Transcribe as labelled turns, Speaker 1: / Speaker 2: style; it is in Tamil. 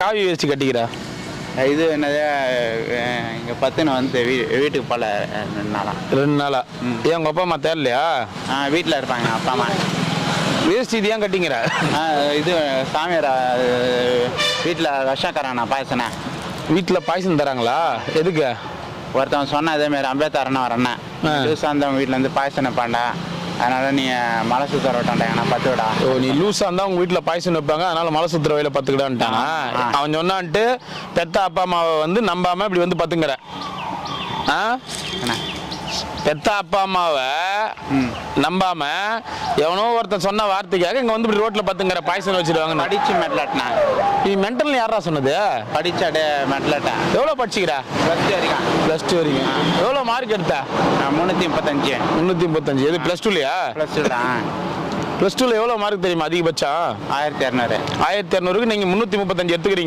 Speaker 1: காவி வேஷ்டி கட்டிக்கிறா
Speaker 2: இது என்னது இங்கே பத்துன்னு வந்து வீட்டுக்கு போல 2 நாளாக
Speaker 1: 2 நாளா. ஏன் உங்கள் அப்பா அம்மா தேரலையா?
Speaker 2: வீட்டில் இருப்பாங்க அப்பா அம்மா.
Speaker 1: வேஷ்டி இது ஏன் கட்டிங்கிற?
Speaker 2: இது சாமியார் வீட்டில் விஷக்காரண்ணா பாயசனே.
Speaker 1: வீட்டில் பாயசம் தராங்களா? எதுக்கு?
Speaker 2: ஒருத்தவன் சொன்ன அதேமாரி அம்பேத்கரண்ணா வரண்ணேன் லூஸாக இருந்தவங்க வீட்டிலேருந்து பாயசனை பாண்டா, அதனால நீ மலை சுத்தர விட்டாண்டா நான் 10 விடா.
Speaker 1: ஓ, நீ லூஸாக இருந்தால் உங்கள் வீட்டில் பாயசம் வைப்பாங்க, அதனால மலை சுத்துற வயல பத்துக்கிடான்ட்டானா? அவன் சொன்னான்ட்டு பெத்த அப்பா அம்மாவை வந்து நம்பாமல் இப்படி வந்து பத்துங்கிற. பெத்த அப்பா அம்மாவை நம்பாம எவனோ ஒருத்தன் சொன்ன வார்த்தைக்காக இங்க வந்து இப்படி ரோட்ல பத்துங்கிற பாயசம் வச்சிருவாங்க.
Speaker 2: படிச்சு மெட்லாட்டினா
Speaker 1: நீ மென்டல் யாரா சொன்னது?
Speaker 2: படிச்சாடே மெட்லாட்டேன்.
Speaker 1: எவ்வளோ படிச்சுக்கிறா?
Speaker 2: +2 வரைக்கும்.
Speaker 1: +2 வரைக்கும். எவ்வளோ மார்க் எடுத்தா?
Speaker 2: 335.
Speaker 1: 335. எது +2லயா?
Speaker 2: +2 தான்.
Speaker 1: +2ல எவ்வளோ மார்க் தெரியுமா அதிகபட்சம்?
Speaker 2: 1200.
Speaker 1: 1200க்கு நீங்கள் 335 எடுத்துக்கிறீங்க.